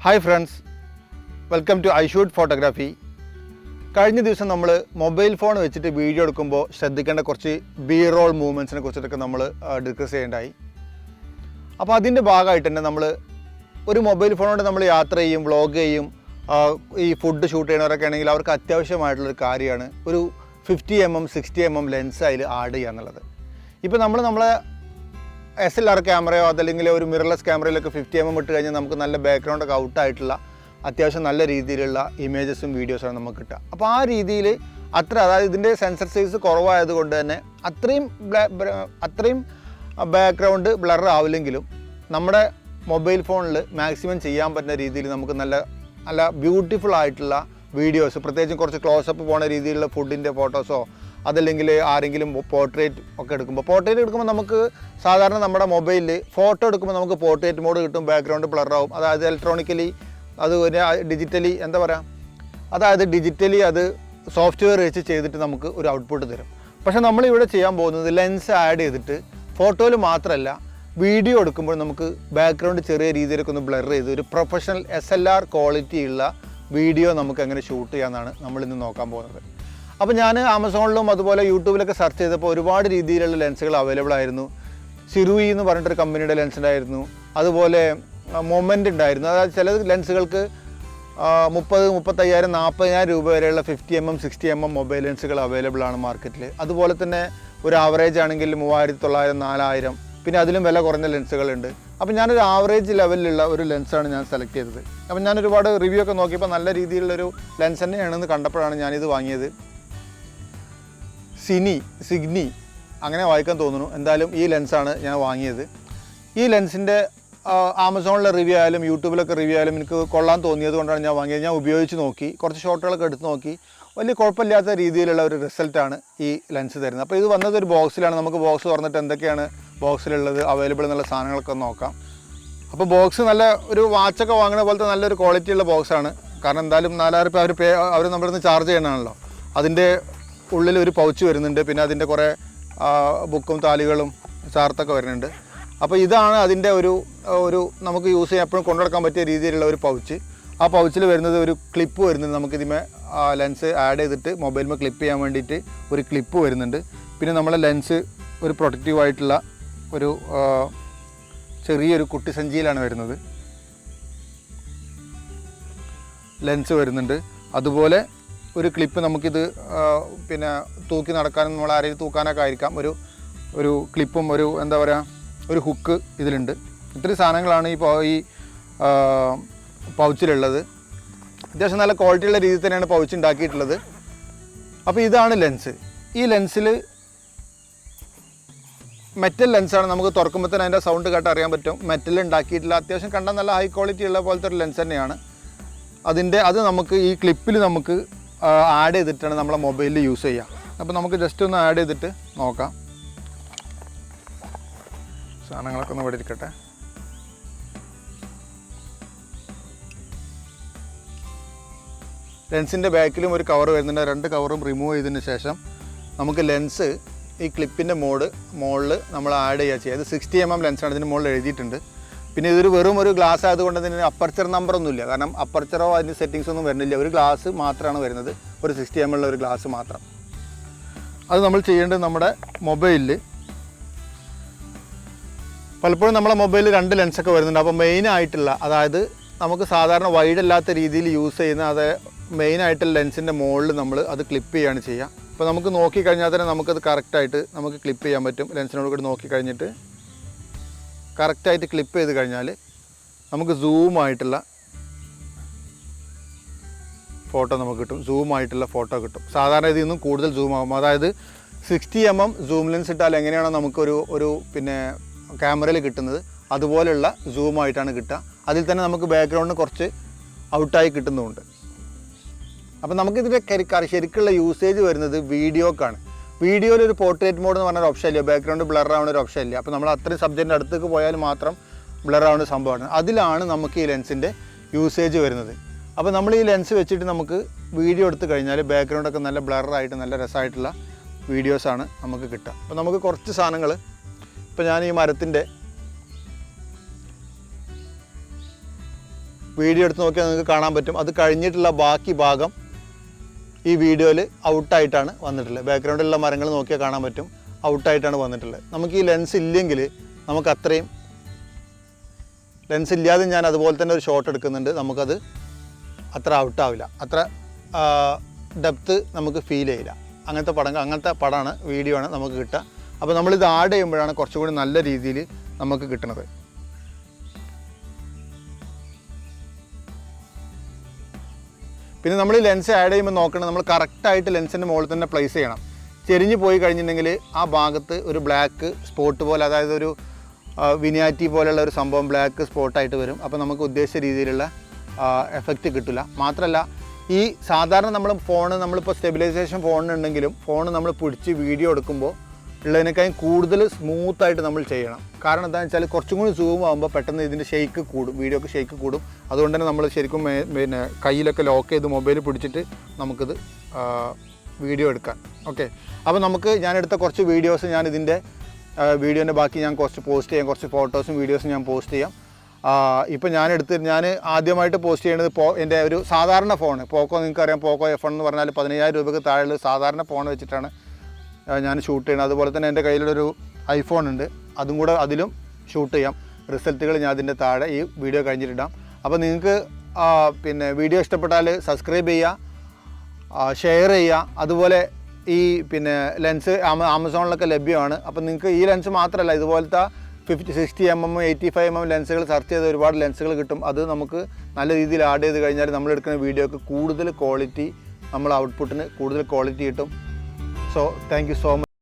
Hi friends, welcome to iShoot photography. കഴിഞ്ഞ ദിവസം നമ്മൾ മൊബൈൽ ഫോൺ വെച്ചിട്ട് വീഡിയോ എടുക്കുമ്പോൾ ശ്രദ്ധിക്കേണ്ട കുറച്ച് B-roll മൂവ്മെൻറ്റ്സിനെ കുറിച്ചിട്ടൊക്കെ നമ്മൾ ഡിസ്കസ് ചെയ്യേണ്ടായി. അപ്പോൾ അതിൻ്റെ ഭാഗമായിട്ട് തന്നെ നമ്മൾ ഒരു മൊബൈൽ ഫോണോട് നമ്മൾ യാത്ര ചെയ്യും, വ്ളോഗ് ചെയ്യും, ഈ ഫുഡ് ഷൂട്ട് ചെയ്യണവരൊക്കെ ആണെങ്കിൽ അവർക്ക് അത്യാവശ്യമായിട്ടുള്ളൊരു കാര്യമാണ് ഒരു 50mm 60mm ലെൻസ് അതിൽ ആഡ് ചെയ്യുക എന്നുള്ളത്. ഇപ്പോൾ നമ്മളെ SLR ക്യാമറയോ അതല്ലെങ്കിൽ ഒരു മിറർലെസ് ക്യാമറയിലൊക്കെ 50mm ഇട്ട് കഴിഞ്ഞാൽ നമുക്ക് നല്ല ബാക്ക്ഗ്രൗണ്ടൊക്കെ ഔട്ടായിട്ടുള്ള അത്യാവശ്യം നല്ല രീതിയിലുള്ള ഇമേജസും വീഡിയോസാണ് നമുക്ക് കിട്ടുക. അപ്പോൾ ആ രീതിയിൽ അതായത് ഇതിൻ്റെ സെൻസർ സൈസ് കുറവായതുകൊണ്ട് തന്നെ അത്രയും ബാക്ക്ഗ്രൗണ്ട് ബ്ലർ ആവില്ലെങ്കിലും നമ്മുടെ മൊബൈൽ ഫോണിൽ മാക്സിമം ചെയ്യാൻ പറ്റുന്ന രീതിയിൽ നമുക്ക് നല്ല ബ്യൂട്ടിഫുൾ ആയിട്ടുള്ള വീഡിയോസ്, പ്രത്യേകിച്ചും കുറച്ച് ക്ലോസപ്പ് പോകുന്ന രീതിയിലുള്ള ഫുഡിൻ്റെ ഫോട്ടോസോ അതല്ലെങ്കിൽ ആരെങ്കിലും പോർട്രേറ്റ് ഒക്കെ എടുക്കുമ്പോൾ നമുക്ക് സാധാരണ നമ്മുടെ മൊബൈലിൽ ഫോട്ടോ എടുക്കുമ്പോൾ നമുക്ക് പോർട്രേറ്റ് മോഡ് കിട്ടും, ബാക്ക്ഗ്രൗണ്ട് ബ്ലറാവും. അതായത് ഇലക്ട്രോണിക്കലി അത് ഡിജിറ്റലി അത് സോഫ്റ്റ്വെയർ വെച്ച് ചെയ്തിട്ട് നമുക്ക് ഒരു ഔട്ട്പുട്ട് തരും. പക്ഷേ നമ്മളിവിടെ ചെയ്യാൻ പോകുന്നത് ലെൻസ് ആഡ് ചെയ്തിട്ട് ഫോട്ടോയിൽ മാത്രമല്ല വീഡിയോ എടുക്കുമ്പോൾ നമുക്ക് ബാക്ക്ഗ്രൗണ്ട് ചെറിയ രീതിയിലൊക്കെ ഒന്ന് ബ്ലർ ചെയ്ത് ഒരു പ്രൊഫഷണൽ SLR ക്വാളിറ്റിയുള്ള വീഡിയോ നമുക്ക് എങ്ങനെ ഷൂട്ട് ചെയ്യാമെന്നാണ് നമ്മളിന്ന് നോക്കാൻ പോകുന്നത്. അപ്പോൾ ഞാൻ ആമസോണിലും അതുപോലെ യൂട്യൂബിലൊക്കെ സെർച്ച് ചെയ്തപ്പോൾ ഒരുപാട് രീതിയിലുള്ള ലെൻസുകൾ അവൈലബിൾ ആയിരുന്നു. സിറുയി എന്ന് പറഞ്ഞിട്ടൊരു കമ്പനിയുടെ ലെൻസ് ഉണ്ടായിരുന്നു, അതുപോലെ മൊമെൻ്റ് ഉണ്ടായിരുന്നു. അതായത് ചില ലെൻസുകൾക്ക് 30,000, 35,000, 40,000 രൂപ വരെയുള്ള 50mm 60mm മൊബൈൽ ലെൻസുകൾ അവൈലബിൾ ആണ് മാർക്കറ്റിൽ. അതുപോലെ തന്നെ ഒരു ആവറേജ് ആണെങ്കിൽ 3,900, 4,000, പിന്നെ അതിലും വില കുറഞ്ഞ ലെൻസുകളുണ്ട്. അപ്പോൾ ഞാനൊരു ആവറേജ് ലെവലിലുള്ള ഒരു ലെൻസാണ് ഞാൻ സെലക്ട് ചെയ്തത്. അപ്പോൾ ഞാൻ ഒരുപാട് റിവ്യൂ ഒക്കെ നോക്കിയപ്പോൾ നല്ല രീതിയിലുള്ളൊരു ലെൻസ് തന്നെയാണെന്ന് കണ്ടപ്പോഴാണ് ഞാനിത് വാങ്ങിയത്. സിഗ്നി അങ്ങനെ വായിക്കാൻ തോന്നുന്നു. എന്തായാലും ഈ ലെൻസാണ് ഞാൻ വാങ്ങിയത്. ഈ ലെൻസിൻ്റെ ആമസോണിലെ റിവ്യൂ ആയാലും യൂട്യൂബിലൊക്കെ റിവ്യൂ ആയാലും എനിക്ക് കൊള്ളാൻ തോന്നിയത് കൊണ്ടാണ് ഞാൻ വാങ്ങിയത്. ഞാൻ ഉപയോഗിച്ച് നോക്കി, കുറച്ച് ഷോട്ടുകളൊക്കെ എടുത്ത് നോക്കി, വലിയ കുഴപ്പമില്ലാത്ത രീതിയിലുള്ള ഒരു റിസൾട്ടാണ് ഈ ലെൻസ് തരുന്നത്. അപ്പോൾ ഇത് വന്നത് ഒരു ബോക്സിലാണ്. നമുക്ക് ബോക്സ് തുറന്നിട്ട് എന്തൊക്കെയാണ് ബോക്സിലുള്ളത് അവൈലബിൾ എന്നുള്ള സാധനങ്ങളൊക്കെ നോക്കാം. അപ്പോൾ ബോക്സ് നല്ല ഒരു വാച്ചൊക്കെ വാങ്ങുന്ന പോലത്തെ നല്ലൊരു ക്വാളിറ്റിയുള്ള ബോക്സാണ്. കാരണം എന്തായാലും 4,000 രൂപ അവർ നമ്മുടെ നിന്ന് ചാർജ് ചെയ്യണമാണല്ലോ. അതിൻ്റെ ഉള്ളിൽ ഒരു പൗച്ച് വരുന്നുണ്ട്, പിന്നെ അതിൻ്റെ കുറേ ബുക്കും താലികളും ചാർത്തൊക്കെ വരുന്നുണ്ട്. അപ്പോൾ ഇതാണ് അതിൻ്റെ ഒരു നമുക്ക് യൂസ് ചെയ്യാൻ എപ്പോഴും കൊണ്ടുനടക്കാൻ പറ്റിയ രീതിയിലുള്ള ഒരു പൗച്ച്. ആ പൗച്ചിൽ വരുന്നത് ഒരു ക്ലിപ്പ് വരുന്നുണ്ട്. നമുക്കിതിമേ ലെൻസ് ആഡ് ചെയ്തിട്ട് മൊബൈലിൽ ക്ലിപ്പ് ചെയ്യാൻ വേണ്ടിയിട്ട് ഒരു ക്ലിപ്പ് വരുന്നുണ്ട്. പിന്നെ നമ്മളെ ലെൻസ് ഒരു പ്രൊട്ടക്റ്റീവായിട്ടുള്ള ഒരു ചെറിയൊരു കുട്ടി സഞ്ചിയിലാണ് വരുന്നത്. ലെൻസ് വരുന്നുണ്ട്, അതുപോലെ ഒരു ക്ലിപ്പ് നമുക്കിത് പിന്നെ തൂക്കി നടക്കാനും നമ്മൾ ആരെയും തൂക്കാനൊക്കെ ആയിരിക്കാം ഒരു ക്ലിപ്പും ഒരു ഹുക്ക് ഇതിലുണ്ട്. ഇത്രയും സാധനങ്ങളാണ് ഈ പൗച്ചിലുള്ളത്. അത്യാവശ്യം നല്ല ക്വാളിറ്റിയുള്ള രീതിയിൽ തന്നെയാണ് പൗച്ച് ഉണ്ടാക്കിയിട്ടുള്ളത്. അപ്പോൾ ഇതാണ് ലെൻസ്. ഈ ലെൻസിൽ മെറ്റൽ ലെൻസാണ്. നമുക്ക് തുറക്കുമ്പോൾ തന്നെ അതിൻ്റെ സൗണ്ട് കേട്ട് അറിയാൻ പറ്റും. മെറ്റൽ ഉണ്ടാക്കിയിട്ടില്ല, അത്യാവശ്യം കണ്ടാൽ നല്ല ഹൈ ക്വാളിറ്റി ഉള്ള പോലത്തെ ഒരു ലെൻസ് തന്നെയാണ്. അത് നമുക്ക് ഈ ക്ലിപ്പിൽ നമുക്ക് ആഡ് ചെയ്തിട്ടാണ് നമ്മളെ മൊബൈലിൽ യൂസ് ചെയ്യുക. അപ്പോൾ നമുക്ക് ജസ്റ്റ് ഒന്ന് ആഡ് ചെയ്തിട്ട് നോക്കാം. സാധനങ്ങളൊക്കെ ഒന്ന് ഇവിടെ ഇരിക്കട്ടെ. ലെൻസിൻ്റെ ബാക്കിലും ഒരു കവർ വരുന്നുണ്ട്. 2 കവറും റിമൂവ് ചെയ്തതിന് ശേഷം നമുക്ക് ലെൻസ് ഈ ക്ലിപ്പിൻ്റെ മുകളിൽ നമ്മൾ ആഡ് ചെയ്യുക. ഇത് 60mm ലെൻസാണ്, ഇതിന് മുകളിൽ എഴുതിയിട്ടുണ്ട്. പിന്നെ ഇതൊരു വെറും ഒരു ഗ്ലാസ് ആയതുകൊണ്ട് തന്നെ അപ്പർച്ചർ നമ്പറൊന്നുമില്ല. കാരണം അപ്പർച്ചറോ അതിൻ്റെ സെറ്റിങ്സ് ഒന്നും വരുന്നില്ല. ഒരു ഗ്ലാസ് മാത്രമാണ് വരുന്നത്, ഒരു 60mm ഉള്ള ഒരു ഗ്ലാസ് മാത്രം. അത് നമ്മൾ ചെയ്യേണ്ടത് നമ്മുടെ മൊബൈലിൽ പലപ്പോഴും നമ്മളെ മൊബൈലിൽ 2 ലെൻസൊക്കെ വരുന്നുണ്ട്. അപ്പോൾ മെയിനായിട്ടുള്ള, അതായത് നമുക്ക് സാധാരണ വൈഡ് അല്ലാത്ത രീതിയിൽ യൂസ് ചെയ്യുന്ന മെയിനായിട്ടുള്ള ലെൻസിൻ്റെ മുകളിൽ നമ്മൾ അത് ക്ലിപ്പ് ചെയ്യുകയാണ് ചെയ്യുക. അപ്പോൾ നമുക്ക് നോക്കിക്കഴിഞ്ഞാൽ തന്നെ നമുക്കത് കറക്റ്റായിട്ട് നമുക്ക് ക്ലിപ്പ് ചെയ്യാൻ പറ്റും. ലെൻസിനോട് കൂടി നോക്കിക്കഴിഞ്ഞിട്ട് കറക്റ്റായിട്ട് ക്ലിപ്പ് ചെയ്ത് കഴിഞ്ഞാൽ നമുക്ക് സൂമായിട്ടുള്ള ഫോട്ടോ നമുക്ക് കിട്ടും. സൂമായിട്ടുള്ള ഫോട്ടോ കിട്ടും. സാധാരണ ഇതിൽ നിന്നും കൂടുതൽ സൂം ആകും. അതായത് 60mm സൂം ലെൻസ് ഇട്ടാൽ എങ്ങനെയാണോ നമുക്കൊരു പിന്നെ ക്യാമറയിൽ കിട്ടുന്നത് അതുപോലെയുള്ള സൂമായിട്ടാണ് കിട്ടുക. അതിൽ തന്നെ നമുക്ക് ബാക്ക്ഗ്രൗണ്ടിന് കുറച്ച് ഔട്ടായി കിട്ടുന്നുമുണ്ട്. അപ്പോൾ നമുക്കിതിൻ്റെ ശരിക്കുള്ള യൂസേജ് വരുന്നത് വീഡിയോക്കാണ്. വീഡിയോയിൽ ഒരു പോർട്രേറ്റ് മോഡ് എന്ന് പറഞ്ഞൊരു ഓപ്ഷൻ ഇല്ല, ബാക്ക്ഗ്രൗണ്ട് ബ്ലർ ആവുന്ന ഒരു ഓപ്ഷൻ ഇല്ല. അപ്പോൾ നമ്മൾ അത്രയും സബ്ജക്റ്റിൻ്റെ അടുത്തേക്ക് പോയാൽ മാത്രം ബ്ലർ ആവുന്ന സംഭവമാണ്. അതിലാണ് നമുക്ക് ഈ ലെൻസിൻ്റെ യൂസേജ് വരുന്നത്. അപ്പോൾ നമ്മൾ ഈ ലെൻസ് വെച്ചിട്ട് നമുക്ക് വീഡിയോ എടുത്തു കഴിഞ്ഞാൽ ബാക്ക്ഗ്രൗണ്ടൊക്കെ നല്ല ബ്ലറായിട്ട് നല്ല രസമായിട്ടുള്ള വീഡിയോസാണ് നമുക്ക് കിട്ടുക. അപ്പോൾ നമുക്ക് കുറച്ച് സാധനങ്ങൾ, ഇപ്പോൾ ഞാൻ ഈ മരത്തിൻ്റെ വീഡിയോ എടുത്ത് നോക്കിയാൽ നിങ്ങൾക്ക് കാണാൻ പറ്റും. അത് കഴിഞ്ഞിട്ടുള്ള ബാക്കി ഭാഗം ഈ വീഡിയോയിൽ ഔട്ടായിട്ടാണ് വന്നിട്ടുള്ളത്. ബാക്ക്ഗ്രൗണ്ടിലുള്ള മരങ്ങൾ നോക്കിയാൽ കാണാൻ പറ്റും, ഔട്ടായിട്ടാണ് വന്നിട്ടുള്ളത്. നമുക്ക് ഈ ലെൻസ് ഇല്ലെങ്കിൽ നമുക്ക് അത്രയും, ലെൻസ് ഇല്ലാതെ ഞാൻ അതുപോലെ തന്നെ ഒരു ഷോട്ട് എടുക്കുന്നുണ്ട്, നമുക്കത് അത്ര ഔട്ടാവില്ല, അത്ര ഡെപ്ത്ത് നമുക്ക് ഫീൽ ചെയ്യില്ല. അങ്ങനത്തെ പടമാണ്, വീഡിയോ ആണ് നമുക്ക് കിട്ടുക. അപ്പോൾ നമ്മളിത് ആഡ് ചെയ്യുമ്പോഴാണ് കുറച്ചും കൂടി നല്ല രീതിയിൽ നമുക്ക് കിട്ടുന്നത്. പിന്നെ നമ്മൾ ഈ ലെൻസ് ആഡ് ചെയ്യുമ്പോൾ നോക്കണം, നമ്മൾ കറക്റ്റായിട്ട് ലെൻസിൻ്റെ മുകളിൽ തന്നെ പ്ലേസ് ചെയ്യണം. ചെരിഞ്ഞ് പോയി കഴിഞ്ഞിട്ടുണ്ടെങ്കിൽ ആ ഭാഗത്ത് ഒരു ബ്ലാക്ക് സ്പോട്ട് പോലെ, അതായത് ഒരു വിനാറ്റി പോലെയുള്ള ഒരു സംഭവം ബ്ലാക്ക് സ്പോട്ടായിട്ട് വരും. അപ്പോൾ നമുക്ക് ഉദ്ദേശിച്ച രീതിയിലുള്ള എഫക്റ്റ് കിട്ടില്ല. മാത്രമല്ല ഈ സാധാരണ നമ്മളിപ്പോൾ സ്റ്റെബിലൈസേഷൻ ഫോണിനുണ്ടെങ്കിലും ഫോൺ നമ്മൾ പിടിച്ച് വീഡിയോ എടുക്കുമ്പോൾ ഉള്ളതിനേക്കാളും കൂടുതൽ സ്മൂത്തായിട്ട് നമ്മൾ ചെയ്യണം. കാരണം എന്താണെന്ന് വെച്ചാൽ കുറച്ചും കൂടി സൂം ആകുമ്പോൾ പെട്ടെന്ന് ഇതിൻ്റെ ഷെയ്ക്ക് കൂടും, വീഡിയോക്ക് ഷെയ്ക്ക് കൂടും. അതുകൊണ്ട് തന്നെ നമ്മൾ ശരിക്കും പിന്നെ കയ്യിലൊക്കെ ലോക്ക് ചെയ്ത് മൊബൈൽ പിടിച്ചിട്ട് നമുക്കിത് വീഡിയോ എടുക്കാൻ. ഓക്കെ, അപ്പോൾ ഞാനെടുത്ത കുറച്ച് വീഡിയോസ് ഇതിൻ്റെ വീഡിയോൻ്റെ ബാക്കി ഞാൻ കുറച്ച് പോസ്റ്റ് ചെയ്യാം, കുറച്ച് ഫോട്ടോസും വീഡിയോസും ഞാൻ പോസ്റ്റ് ചെയ്യാം. ഇപ്പോൾ ഞാൻ ആദ്യമായിട്ട് പോസ്റ്റ് ചെയ്യുന്നത് എൻ്റെ ഒരു സാധാരണ ഫോൺ പോക്കോ, നിങ്ങൾക്കറിയാം പോക്കോ F1 എന്ന് പറഞ്ഞാൽ 15,000 രൂപയ്ക്ക് താഴെയുള്ള സാധാരണ ഫോൺ വെച്ചിട്ടാണ് ഞാൻ ഷൂട്ട് ചെയ്യുന്നത്. അതുപോലെ തന്നെ എൻ്റെ കയ്യിലൊരു ഐഫോൺ ഉണ്ട്, അതിലും ഷൂട്ട് ചെയ്യാം. റിസൾട്ടുകൾ ഞാൻ അതിൻ്റെ താഴെ ഈ വീഡിയോ കഴിഞ്ഞിട്ടിടാം. അപ്പോൾ നിങ്ങൾക്ക് പിന്നെ വീഡിയോ ഇഷ്ടപ്പെട്ടാൽ സബ്സ്ക്രൈബ് ചെയ്യുക, ഷെയർ ചെയ്യുക. അതുപോലെ ഈ പിന്നെ ലെൻസ് ആമസോണിലൊക്കെ ലഭ്യമാണ്. അപ്പോൾ നിങ്ങൾക്ക് ഈ ലെൻസ് മാത്രമല്ല, ഇതുപോലത്തെ 60mm 85mm ലെൻസുകൾ സെർച്ച് ചെയ്ത് ഒരുപാട് ലെൻസുകൾ കിട്ടും. അത് നമുക്ക് നല്ല രീതിയിൽ ആഡ് ചെയ്ത് കഴിഞ്ഞാൽ നമ്മളെടുക്കുന്ന വീഡിയോക്ക് കൂടുതൽ ക്വാളിറ്റി, നമ്മൾ ഔട്ട്പുട്ടിന് കൂടുതൽ ക്വാളിറ്റി കിട്ടും. So thank you so much.